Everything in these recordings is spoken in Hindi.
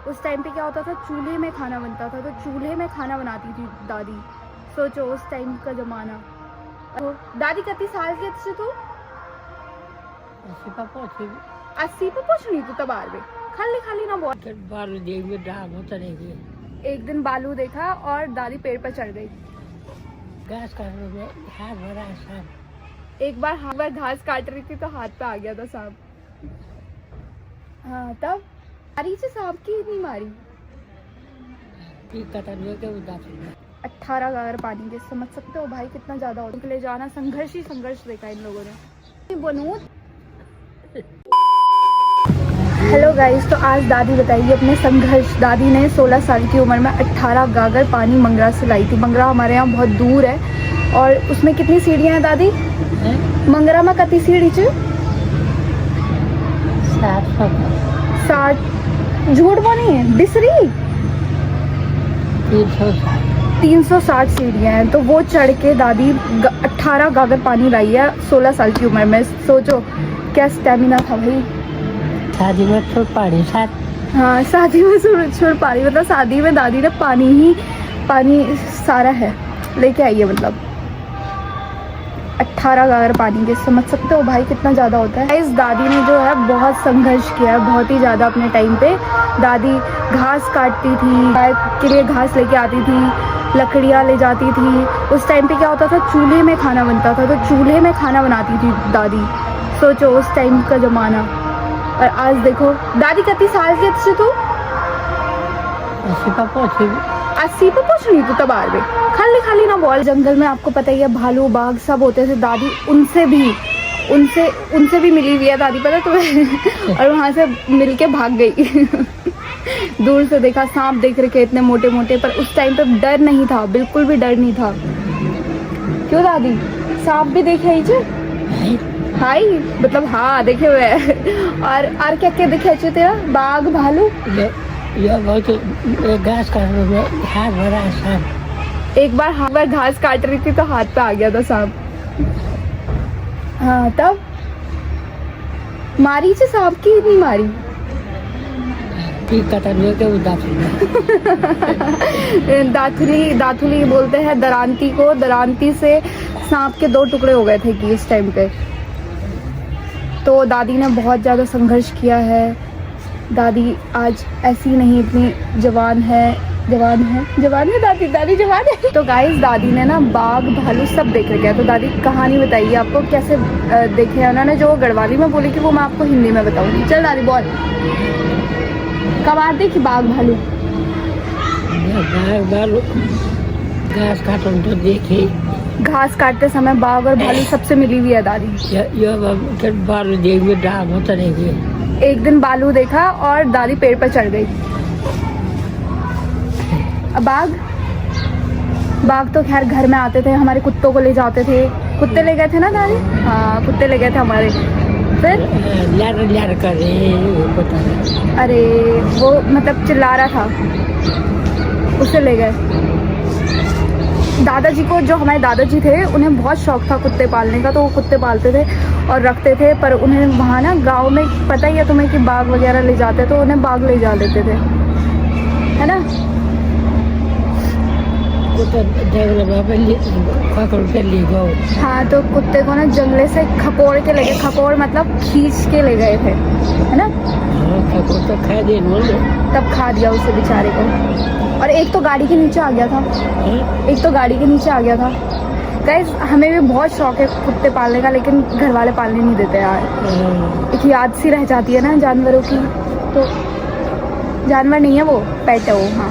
उस टाइम पे क्या होता था, चूल्हे में खाना बनता था, तो चूल्हे में खाना बनाती थी दादी। सोचो उस टाइम का जमाना। दादी कितनी साल की थी तू? 80 पे पहुंच रही तू तब आर में खाली खाली ना बहुत। एक दिन बालू देखा और दादी पेड़ पर चढ़ गई। एक बार घास काट रही थी तो हाथ पे आ गया था सांप। हाँ तब मारी से सांप की नहीं मारी। 18 गागर पानी के, समझ सकते हो भाई कितना ज्यादा होता है। निकले जाना संघर्ष ही संघर्ष देखा इन लोगों ने। बनूत। हेलो गाइस, तो आज दादी बताइए अपने संघर्ष। दादी ने 16 साल की उम्र में 18 गागर पानी मंगरा से लाई थी। मंगरा हमारे यहाँ बहुत दूर है और उसमें कितनी सीढ़ियाँ हैं दादी? मंगरा में कितनी सीढ़ी च? 60। झूठ बोली है बिसरी। 360 सीढ़ियाँ हैं। तो वो चढ़ के दादी 18 गागर पानी लाई है 16 साल की उम्र में। सोचो क्या स्टेमिना था भाई। शादी में छोड़ पानी साथ। हाँ शादी में छोड़ पानी, मतलब शादी में दादी ने पानी सारा है लेके आई है। मतलब 18 गागर पानी के, समझ सकते हो भाई कितना ज़्यादा होता है। इस दादी ने जो है बहुत संघर्ष किया है, बहुत ही ज़्यादा। अपने टाइम पे दादी घास काटती थी, गाय के लिए घास लेके आती थी, लकड़ियाँ ले जाती थी। उस टाइम पे क्या होता था, चूल्हे में खाना बनता था, तो चूल्हे में खाना बनाती थी दादी। सोचो उस टाइम का ज़माना। और आज देखो दादी कितनी साल की थी तू? 80 पे पहुंच रही तू तब आर में खाली खाली ना बोल। जंगल में आपको पता ही है भालू बाघ सब होते थे। दादी उनसे भी मिली हुई है दादी, पता तुम्हें। और वहां से मिलके भाग गई। दूर से देखा सांप देख रखे इतने मोटे मोटे, पर उस टाइम पे डर नहीं था, बिल्कुल भी डर नहीं था। क्यों दादी? सांप भी देखे ही चे? हाई मतलब हाँ देखे हुए हैं। और क्या क्या देखे चे तेरा? बाघ भालू? घास काट रहे हाथ भरा सांप। एक बार घास काट रही थी तो हाथ पे आ गया था सांप। हाँ तब मारी से सांप की नहीं मारी। दाथुली बोलते हैं दरांती को। दरांती से सांप के 2 टुकड़े हो गए थे कि इस टाइम पे। तो दादी ने बहुत ज़्यादा संघर्ष किया है। दादी आज ऐसी नहीं, इतनी जवान है दादी जवान है। तो गाइस दादी ने ना बाघ भालू सब देख रखा है। तो दादी कहानी बताइए आपको कैसे देखे हैं उन्होंने। जो गढ़वाली में बोली कि वो मैं आपको हिंदी में बताऊंगी। चल दादी बोल, कब आते देखी बाघ भालू? घास काटो तो देखे। घास काटते समय बाघ और भालू सबसे मिली हुई है दादी। बालू देख में डाल होता नहीं। एक दिन बालू देखा और दादी पेड़ पर चढ़ गई। बाघ तो खैर घर में आते थे, हमारे कुत्तों को ले जाते थे। कुत्ते ले गए थे ना दादी? हाँ कुत्ते ले गए थे हमारे। फिर लार कर रहे। अरे वो मतलब चिल्ला रहा था, उसे ले गए। दादाजी को, जो हमारे दादाजी थे, उन्हें बहुत शौक था कुत्ते पालने का, तो वो कुत्ते पालते थे और रखते थे। पर उन्हें वहाँ ना गांव में पता ही है तुम्हें कि बाघ वगैरह ले जाते, तो उन्हें बाघ ले जा लेते थे, है ना। हाँ तो कुत्ते को ना जंगले से खपोड़ के ले गए। खपोड़ मतलब खींच के ले गए थे, है ना। तो खा दे, तब खा दिया उसे बेचारे को। और एक तो गाड़ी के नीचे आ गया था। गाइस हमें भी बहुत शौक है कुत्ते पालने का, लेकिन घर वाले पालने नहीं देते यार। एक याद सी रह जाती है ना जानवरों की। तो जानवर नहीं है वो, पेट है वो। हाँ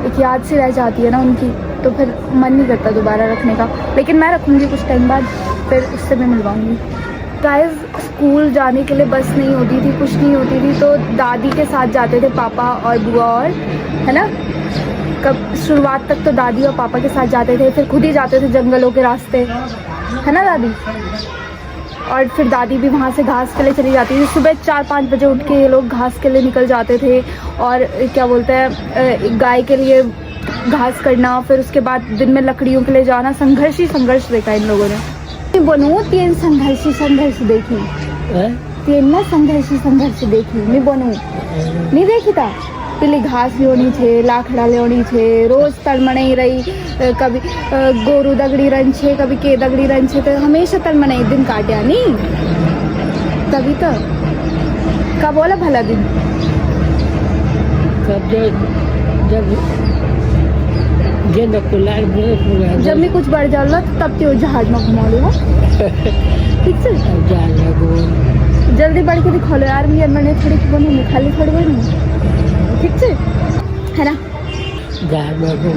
एक याद सी रह जाती है ना उनकी, तो फिर मन नहीं करता दोबारा रखने का। लेकिन मैं रखूँगी कुछ टाइम बाद, फिर उससे मैं मिलवाऊँगी। गाइस स्कूल जाने के लिए बस नहीं होती थी, कुछ नहीं होती थी, तो दादी के साथ जाते थे पापा और बुआ, और है ना। कब शुरुआत तक तो दादी और पापा के साथ जाते थे, फिर खुद ही जाते थे जंगलों के रास्ते, है ना दादी। और फिर दादी भी वहाँ से घास के लिए चली जाती थी। सुबह 4-5 बजे उठ के ये लोग घास के लिए निकल जाते थे। और क्या बोलते हैं, गाय के लिए घास करना, फिर उसके बाद दिन में लकड़ियों के लिए जाना। संघर्ष ही संघर्ष देखा इन लोगों ने। बनू 3 संघर्ष देखी। 3 ना संघर्ष देखी। मैं बनू नहीं देखी था। પેલી ઘાસ લેવાની છે, લાકડા લેવાની છે, રોજ તલમણાઈ રહી, કभी गोरू दगड़ी रन छे, कभी के दगड़ी रन छे, तो हमेशा तलमणाई दिन काट्या नहीं, तभी तो कब बोला भला दिन कब जब जब कुलार बोले जब मैं कुछ बढ़ जाला तो तब त्यो जहाज में घुमा लो ठीक से जान लगो जल्दी बढ़ के दिखा लो यार, मैंने थोड़ी बनूंगी खाली थोड़ी बनूंगी ठीक से है ना। जान लगो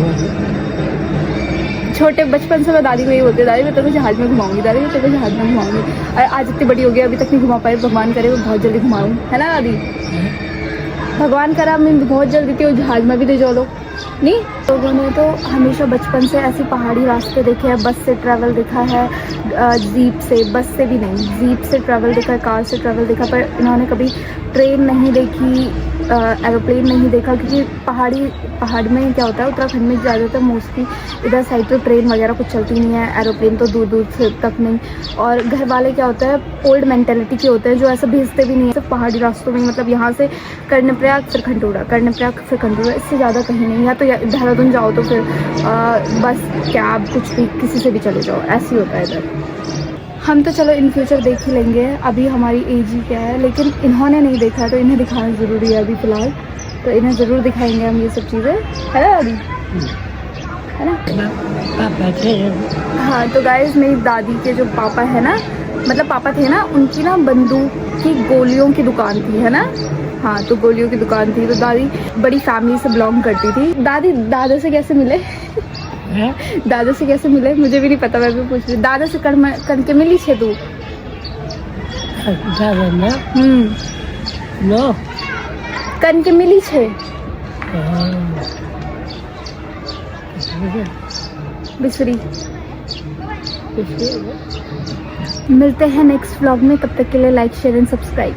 छोटे बचपन से मैं दादी को यही बोलती है, दादी मैं तेरे को जहाज में घुमाऊंगी, दादी मैं तेरे को जहाज में घुमाऊंगी, और आज इतनी बड़ी हो गई अभी तक नहीं घुमा पाई, भगवान करे वो बहुत जल्दी घुमाऊँ, है ना दादी, भगवान करा मैं बहुत जल्दी थी जहाज में भी ले जाओ लो नहीं। लोगों ने तो हमेशा बचपन से ऐसे पहाड़ी रास्ते देखे हैं, बस से ट्रैवल देखा है, जीप से, बस से भी नहीं, जीप से ट्रैवल देखा है, कार से ट्रैवल देखा, पर इन्होंने कभी ट्रेन नहीं देखी, एरोप्लेन नहीं देखा, क्योंकि पहाड़ में क्या होता है, उत्तराखंड में ज़्यादातर मोस्टली इधर साइड तो ट्रेन वगैरह कुछ चलती नहीं है, एरोप्लेन तो दूर दूर से तक नहीं, और घर वाले क्या होता है ओल्ड मेंटेलिटी के होते हैं जो ऐसा भेजते भी नहीं है, सिर्फ पहाड़ी रास्तों में, मतलब यहाँ से कर्णप्रयाग फिर खंडोरा, कर्णप्रयाग फिर खंडोरा, इससे ज़्यादा कहीं नहीं, या तो देहरादून जाओ तो फिर बस कैब कुछ भी किसी से भी चले जाओ, ऐसे ही होता है इधर। हम तो चलो इन फ्यूचर देख ही लेंगे, अभी हमारी एज ही क्या है, लेकिन इन्होंने नहीं देखा है तो इन्हें दिखाना ज़रूरी है अभी फ़िलहाल, तो इन्हें ज़रूर दिखाएंगे हम ये सब चीज़ें, है ना दादी, है ना। पापा थे हाँ तो गाइस मेरी दादी के जो पापा है ना, मतलब पापा थे ना, उनकी ना बंदूक की गोलियों की दुकान थी, है ना। हाँ तो गोलियों की दुकान थी, तो दादी बड़ी फैमिली से बिलोंग करती थी। दादी दादा से कैसे मिले दादा से कैसे मिले मुझे भी नहीं पता, मैं भी पूछ रही। दादा से कण के मिली छे तू? दादा ना नो कण के मिली छे बिसरी। मिलते हैं नेक्स्ट व्लॉग में, तब तक के लिए लाइक शेयर एंड सब्सक्राइब।